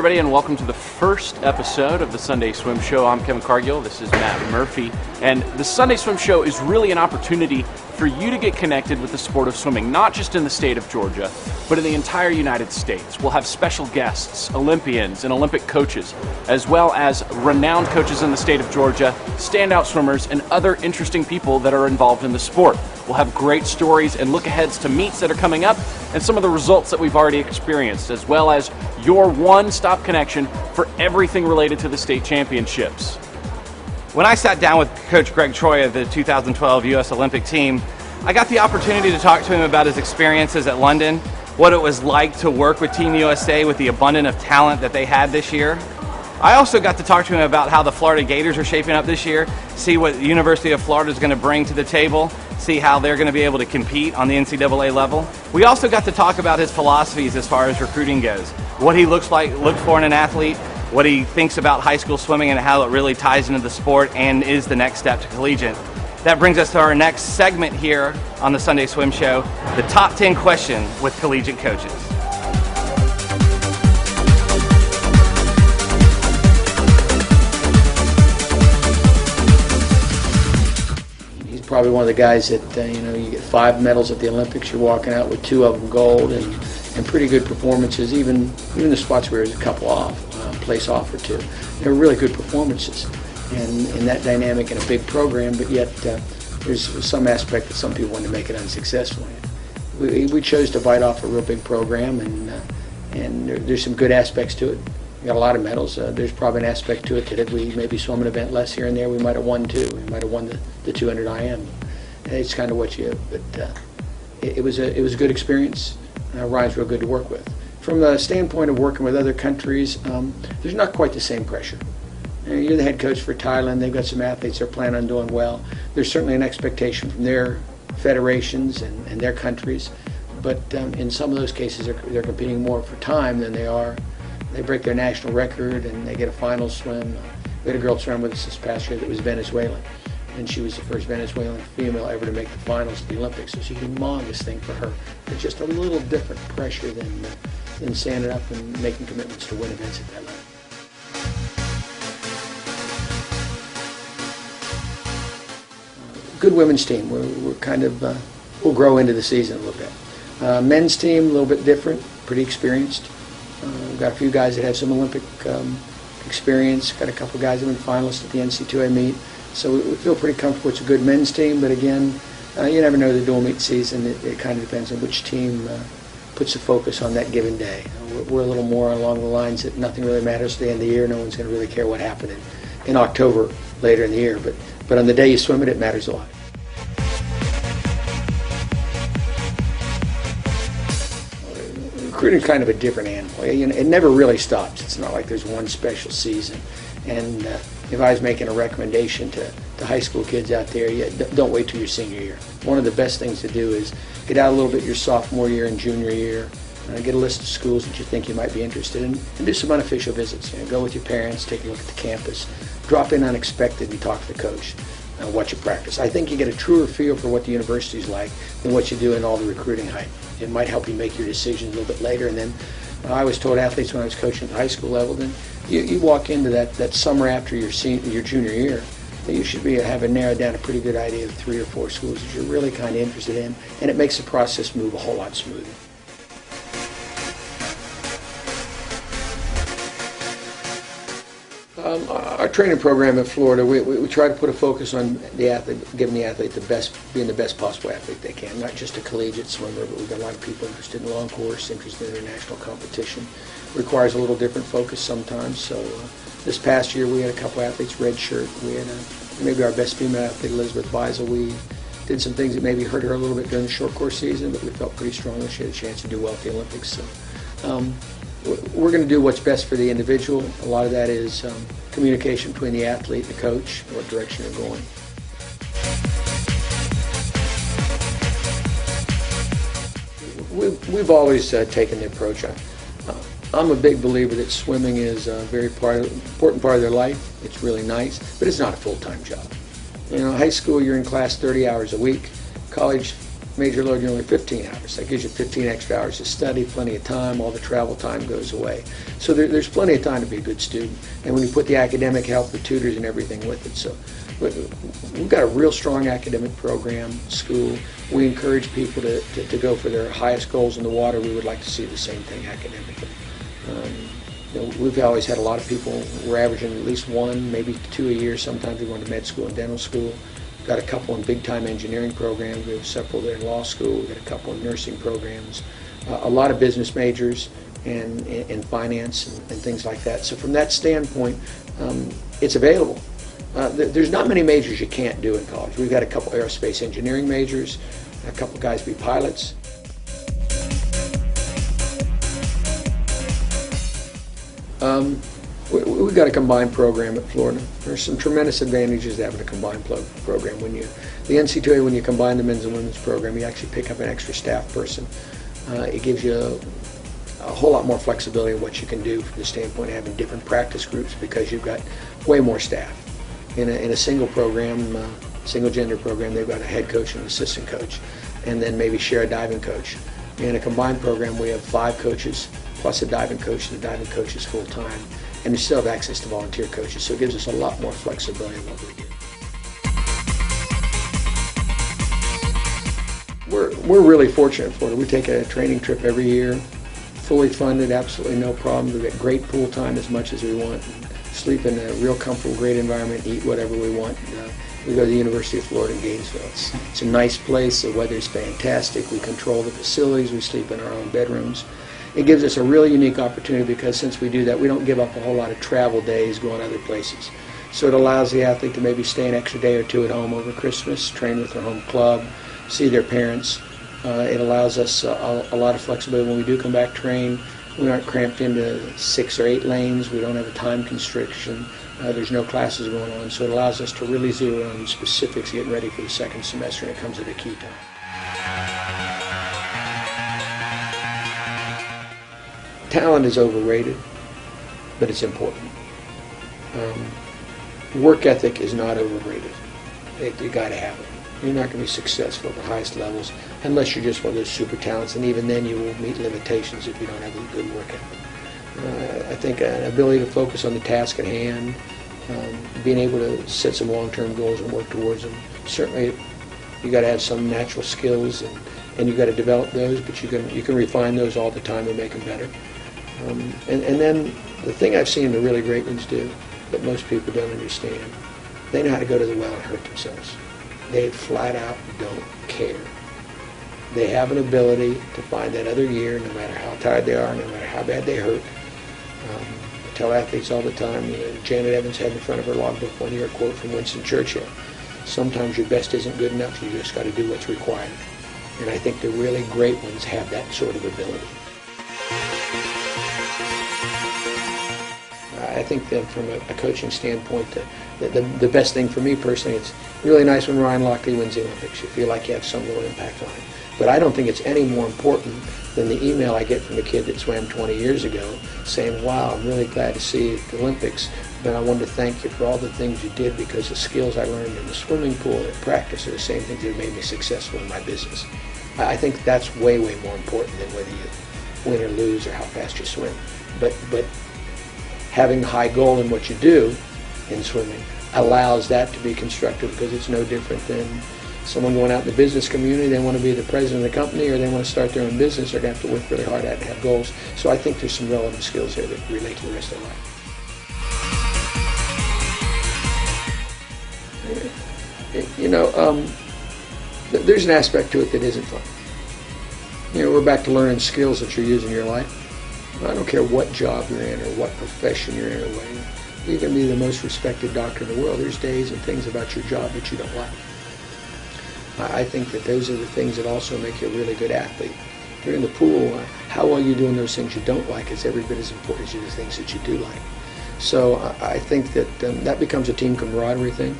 everybody, and welcome to the first episode of the Sunday Swim Show. I'm Kevin Cargill. This is Matt Murphy. And the Sunday Swim Show is really an opportunity for you to get connected with the sport of swimming, not just in the state of Georgia, but in the entire United States. We'll have special guests, Olympians and Olympic coaches, as well as renowned coaches in the state of Georgia, standout swimmers, and other interesting people that are involved in the sport. We'll have great stories and look-aheads to meets that are coming up and some of the results that we've already experienced, as well as your one-stop connection for everything related to the state championships. When I sat down with Coach Greg Troy of the 2012 U.S. Olympic team, I got the opportunity to talk to him about his experiences at London, what it was like to work with Team USA with the abundance of talent that they had this year. I also got to talk to him about how the Florida Gators are shaping up this year, see what the University of Florida is going to bring to the table, see how they're going to be able to compete on the NCAA level. We also got to talk about his philosophies as far as recruiting goes, what he looks for in an athlete, what he thinks about high school swimming and how it really ties into the sport and is the next step to collegiate. That brings us to our next segment here on the Sunday Swim Show, the top 10 question with collegiate coaches. He's probably one of the guys that, you get 5 medals at the Olympics, you're walking out with 2 of them gold and pretty good performances, even the spots where there's a couple off, place off or 2. They were really good performances. And in that dynamic in a big program, but yet there's some aspect that some people want to make it unsuccessful in. We chose to bite off a real big program, and there's some good aspects to it. We got a lot of medals. There's probably an aspect to it that if we maybe swum an event less here and there, we might have won 2. We might have won the 200 IM. It's kind of what you. But it was a good experience. Ryan's real good to work with. From the standpoint of working with other countries, there's not quite the same pressure. You're the head coach for Thailand. They've got some athletes they're planning on doing well. There's certainly an expectation from their federations and their countries, but in some of those cases they're competing more for time than they are. They break their national record and they get a final swim. We had a girl swim with us this past year that was Venezuelan, and she was the first Venezuelan female ever to make the finals at the Olympics. It's a humongous thing for her. It's just a little different pressure than standing up and making commitments to win events at that level. Good women's team. We're kind of we'll grow into the season a little bit. Men's team a little bit different, pretty experienced. We've got a few guys that have some Olympic experience. Got a couple guys that have been finalists at the NC2A meet, so we feel pretty comfortable. It's a good men's team, but again, you never know the dual meet season. It kind of depends on which team puts the focus on that given day. We're a little more along the lines that nothing really matters at the end of the year. No one's going to really care what happened in October later in the year, but on the day you swim it matters a lot. Recruiting is kind of a different animal. It never really stops. It's not like there's one special season. And if I was making a recommendation to high school kids out there, don't wait till your senior year. One of the best things to do is get out a little bit your sophomore year and junior year. Get a list of schools that you think you might be interested in, and do some unofficial visits. Go with your parents, take a look at the campus, drop in unexpected and talk to the coach, watch you practice. I think you get a truer feel for what the university's like than what you do in all the recruiting hype. It might help you make your decisions a little bit later. And then I always told athletes when I was coaching at the high school level, then you walk into that summer after your junior year, you should have narrowed down a pretty good idea of 3 or 4 schools that you're really kind of interested in, and it makes the process move a whole lot smoother. Our training program in Florida, we try to put a focus on the athlete, giving the athlete being the best possible athlete they can, not just a collegiate swimmer, but we've got a lot of people interested in long course, interested in international competition. Requires a little different focus sometimes. So this past year we had a couple athletes redshirt. We had maybe our best female athlete, Elizabeth Beisel. We did some things that maybe hurt her a little bit during the short course season, but we felt pretty strongly she had a chance to do well at the Olympics. So we're going to do what's best for the individual. A lot of that is communication between the athlete and the coach, what direction they're going. We've always taken the approach. I'm a big believer that swimming is a very important part of their life. It's really nice, but it's not a full-time job. High school, you're in class 30 hours a week. College, major load, you're only 15 hours. That gives you 15 extra hours to study, plenty of time, all the travel time goes away. So there's plenty of time to be a good student. And when you put the academic help, the tutors and everything with it. So we've got a real strong academic program, school. We encourage people to go for their highest goals in the water. We would like to see the same thing academically. We've always had a lot of people. We're averaging at least one, maybe two a year. Sometimes we're going to med school and dental school. We've got a couple in big-time engineering programs. We have several there in law school. We've got a couple in nursing programs. A lot of business majors and finance and things like that. So from that standpoint, it's available. There's not many majors you can't do in college. We've got a couple aerospace engineering majors, a couple guys be pilots. We've got a combined program at Florida. There's some tremendous advantages to having a combined program. The NC2A, when you combine the men's and women's program, you actually pick up an extra staff person. It gives you a whole lot more flexibility in what you can do from the standpoint of having different practice groups because you've got way more staff. In a single program, single gender program, they've got a head coach and an assistant coach, and then maybe share a diving coach. In a combined program, we have 5 coaches plus a diving coach, and the diving coach is full-time, and we still have access to volunteer coaches, so it gives us a lot more flexibility in what we do. We're really fortunate in Florida. We take a training trip every year, fully funded, absolutely no problem. We get great pool time as much as we want, sleep in a real comfortable, great environment, eat whatever we want. We go to the University of Florida in Gainesville. It's a nice place. The weather's fantastic. We control the facilities. We sleep in our own bedrooms. It gives us a really unique opportunity because since we do that, we don't give up a whole lot of travel days going other places. So it allows the athlete to maybe stay an extra day or two at home over Christmas, train with their home club, see their parents. It allows us a lot of flexibility when we do come back train. We aren't cramped into 6 or 8 lanes. We don't have a time constriction. There's no classes going on, so it allows us to really zero in on specifics getting ready for the second semester, and it comes at a key time. Talent is overrated, but it's important. Work ethic is not overrated. You got to have it. You're not going to be successful at the highest levels unless you're just one of those super talents, and even then you will meet limitations if you don't have a good work ethic. I think an ability to focus on the task at hand, being able to set some long-term goals and work towards them. Certainly, you got to have some natural skills, and you got to develop those, but you can refine those all the time and make them better. And then the thing I've seen the really great ones do that most people don't understand, they know how to go to the well and hurt themselves. They flat out don't care. They have an ability to find that other year, no matter how tired they are, no matter how bad they hurt. I tell athletes all the time, Janet Evans had in front of her logbook one year a quote from Winston Churchill. Sometimes your best isn't good enough, you just got to do what's required. And I think the really great ones have that sort of ability. I think that from a coaching standpoint, the best thing for me personally, it's really nice when Ryan Lochte wins the Olympics. You feel like you have some little impact on it. But I don't think it's any more important than the email I get from a kid that swam 20 years ago saying, wow, I'm really glad to see you at the Olympics, but I wanted to thank you for all the things you did because the skills I learned in the swimming pool and at practice are the same things that made me successful in my business. I think that's way, way more important than whether you win or lose or how fast you swim. But having a high goal in what you do in swimming allows that to be constructive because it's no different than someone going out in the business community. They want to be the president of the company or they want to start their own business. They're going to have to work really hard at it and have goals. So I think there's some relevant skills there that relate to the rest of their life. There's an aspect to it that isn't fun. We're back to learning skills that you're using in your life. I don't care what job you're in or what profession you're in or what. You can be the most respected doctor in the world. There's days and things about your job that you don't like. I think that those are the things that also make you a really good athlete. If you're in the pool, how well you doing those things you don't like is every bit as important as the things that you do like. So I think that that becomes a team camaraderie thing.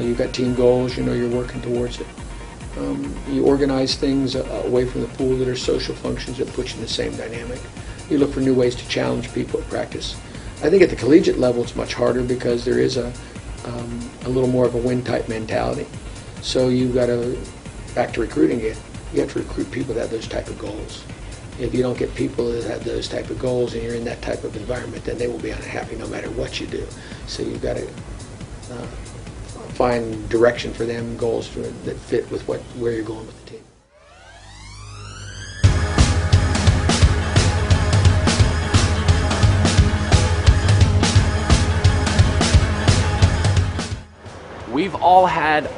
You've got team goals, you're working towards it. You organize things away from the pool that are social functions that put you in the same dynamic. You look for new ways to challenge people at practice. I think at the collegiate level it's much harder because there is a little more of a win-type mentality. So you've got to back to recruiting it, you have to recruit people that have those type of goals. If you don't get people that have those type of goals and you're in that type of environment, then they will be unhappy no matter what you do. So you've got to find direction for them, goals that fit with where you're going with the team. We've all had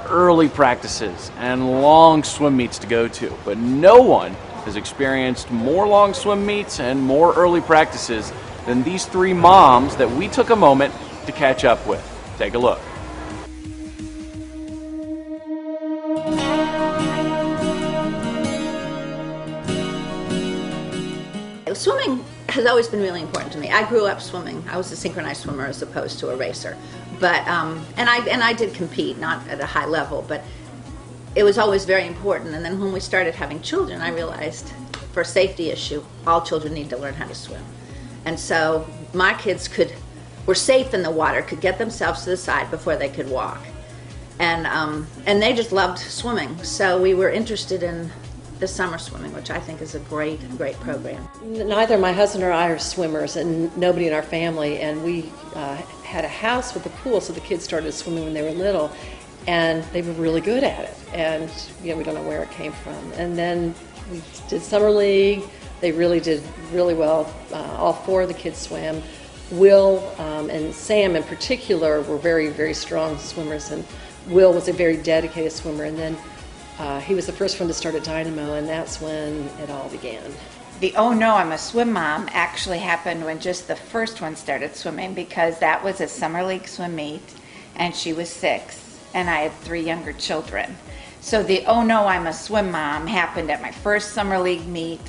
early practices and long swim meets to go to, but no one has experienced more long swim meets and more early practices than these three moms that we took a moment to catch up with. Take a look. Swimming has always been really important to me. I grew up swimming. I was a synchronized swimmer as opposed to a racer, but and I did compete, not at a high level, but it was always very important. And then when we started having children, I realized, for a safety issue, all children need to learn how to swim. And so my kids were safe in the water, could get themselves to the side before they could walk, and they just loved swimming. So we were interested in the summer swimming, which I think is a great program. Neither my husband or I are swimmers, and nobody in our family, and we had a house with a pool, so the kids started swimming when they were little, and they were really good at it, and we don't know where it came from. And then we did summer league. They really did really well. All four of the kids swam. Will and Sam in particular were very, very strong swimmers, and Will was a very dedicated swimmer, and then he was the first one to start at Dynamo, and that's when it all began. The "oh no, I'm a swim mom" actually happened when just the first one started swimming, because that was a summer league swim meet, and she was 6, and I had 3 younger children. So the "oh no, I'm a swim mom" happened at my first summer league meet,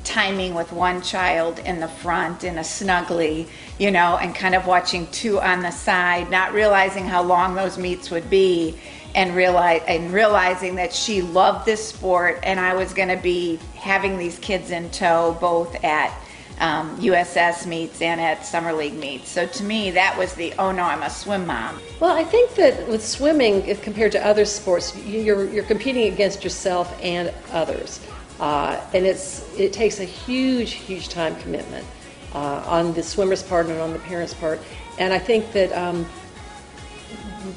timing with one child in the front in a snuggly, and kind of watching 2 on the side, not realizing how long those meets would be, and realizing that she loved this sport, and I was going to be having these kids in tow both at USS meets and at summer league meets. So to me, that was the "oh no, I'm a swim mom." Well, I think that with swimming, if compared to other sports, you're competing against yourself and others, and it takes a huge time commitment on the swimmer's part and on the parent's part. And I think that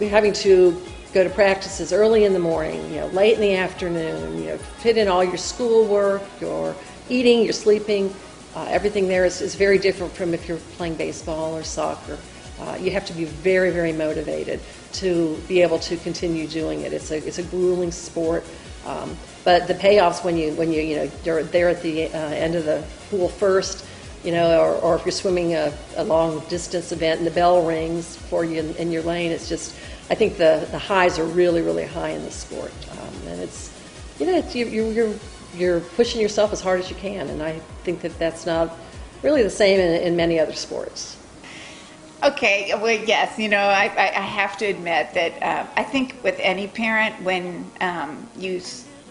having to go to practices early in the morning, late in the afternoon, fit in all your schoolwork, your eating, your sleeping, everything there is very different from if you're playing baseball or soccer. You have to be very, very motivated to be able to continue doing it. It's a grueling sport, but the payoffs when you're there at the end of the pool first, or if you're swimming a long distance event and the bell rings for you in your lane, it's just, I think the highs are really, really high in the sport, and it's you're pushing yourself as hard as you can, and I think that's not really the same in many other sports. Okay, well, yes, I have to admit that I think with any parent, when you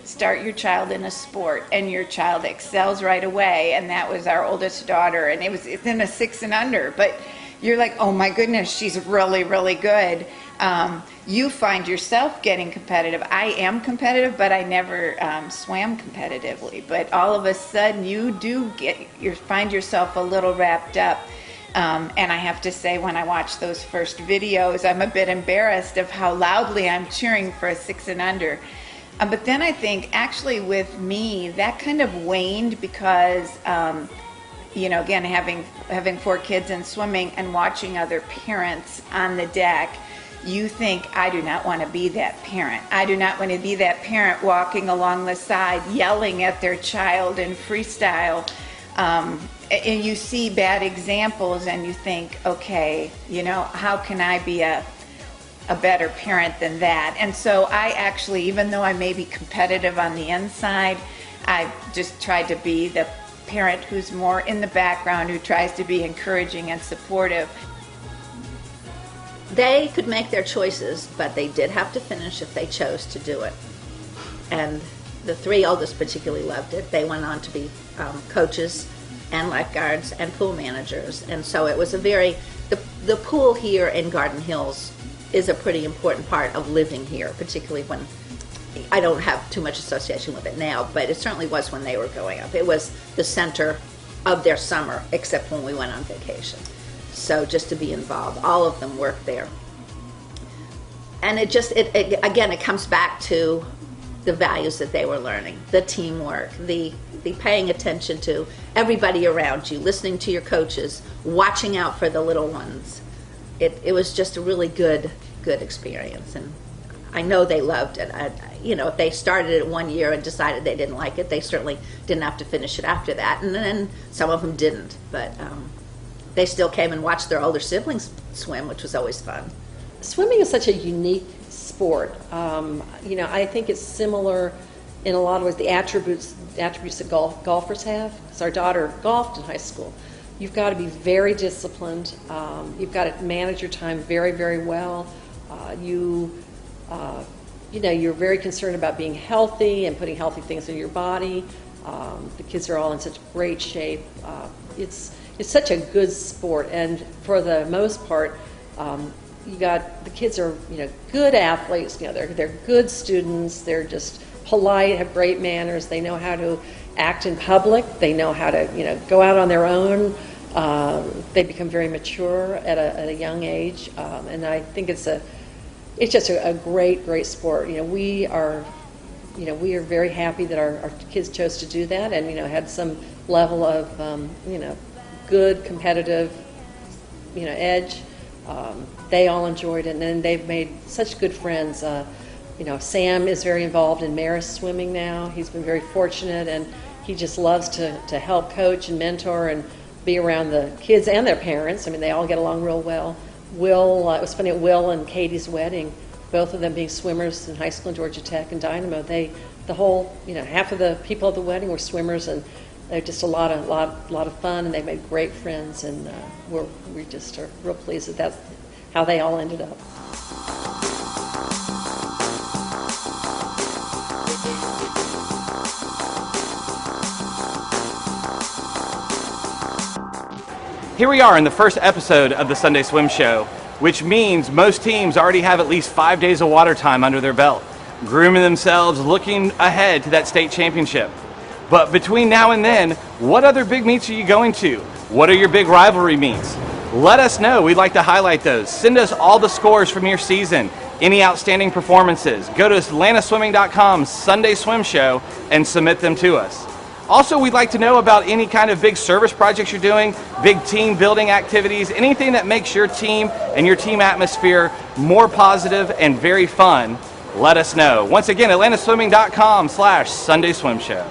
start your child in a sport and your child excels right away, and that was our oldest daughter, and it's in a 6 and under, but you're like, oh my goodness, she's really, really good. You find yourself getting competitive. I am competitive, but I never swam competitively. But all of a sudden, you find yourself a little wrapped up. And I have to say, when I watch those first videos, I'm a bit embarrassed of how loudly I'm cheering for a 6 and under. But then I think, actually, with me, that kind of waned because, again, having 4 kids and swimming and watching other parents on the deck, you think, I do not want to be that parent. I do not want to be that parent walking along the side, yelling at their child in freestyle. And you see bad examples and you think, okay, how can I be a better parent than that? And so I actually, even though I may be competitive on the inside, I just tried to be the parent who's more in the background, who tries to be encouraging and supportive. They could make their choices, but they did have to finish if they chose to do it. And the 3 oldest particularly loved it. They went on to be coaches and lifeguards and pool managers. And so it was the pool here in Garden Hills is a pretty important part of living here, particularly when I don't have too much association with it now, but it certainly was when they were growing up. It was the center of their summer, except when we went on vacation. So just to be involved, all of them worked there. And again, it comes back to the values that they were learning, the teamwork, the paying attention to everybody around you, listening to your coaches, watching out for the little ones. It was just a really good experience, and I know they loved it. If they started it 1 year and decided they didn't like it, they certainly didn't have to finish it after that, and then some of them didn't, but they still came and watched their older siblings swim, which was always fun. Swimming is such a unique sport. I think it's similar in a lot of ways, the attributes that golfers have. Because our daughter golfed in high school. You've got to be very disciplined. You've got to manage your time very, very well. You're very concerned about being healthy and putting healthy things in your body. The kids are all in such great shape. It's such a good sport, and for the most part, the kids are good athletes. They're good students. They're just polite, have great manners. They know how to act in public. They know how to go out on their own. They become very mature at a young age, and I think it's just a great sport. We are very happy that our kids chose to do that, and had some level of good competitive edge. They all enjoyed it, and then they've made such good friends. Sam is very involved in Marist swimming now. He's been very fortunate, and he just loves to help coach and mentor and be around the kids and their parents. I mean, they all get along real well. It was funny at Will and Katie's wedding, both of them being swimmers in high school in Georgia Tech and Dynamo. Half of the people at the wedding were swimmers, and they're just a lot of fun, and they made great friends, and we just are real pleased that that's how they all ended up. Here we are in the first episode of the Sunday Swim Show, which means most teams already have at least 5 days of water time under their belt, grooming themselves, looking ahead to that state championship. But between now and then, what other big meets are you going to? What are your big rivalry meets? Let us know. We'd like to highlight those. Send us all the scores from your season, any outstanding performances. Go to atlantaswimming.com Sunday Swim Show and submit them to us. Also, we'd like to know about any kind of big service projects you're doing, big team building activities, anything that makes your team and your team atmosphere more positive and very fun. Let us know. Once again, atlantaswimming.com Sunday Swim Show.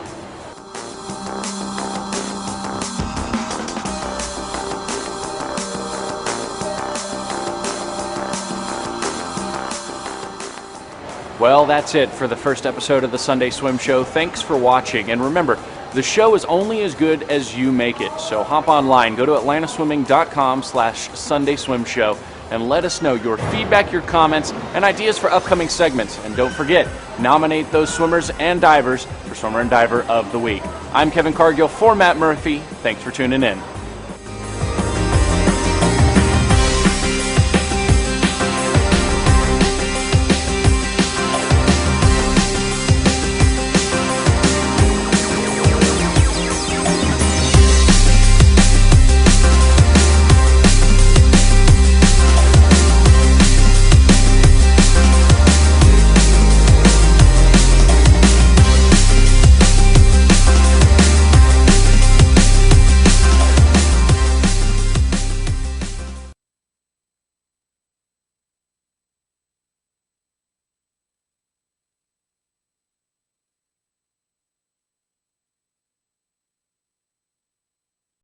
Well, that's it for the first episode of the Sunday Swim Show. Thanks for watching, and remember, the show is only as good as you make it. So hop online, go to atlantaswimming.com Sunday Swim Show, and let us know your feedback, your comments, and ideas for upcoming segments. And don't forget, nominate those swimmers and divers for Swimmer and Diver of the Week. I'm Kevin Cargill for Matt Murphy. Thanks for tuning in.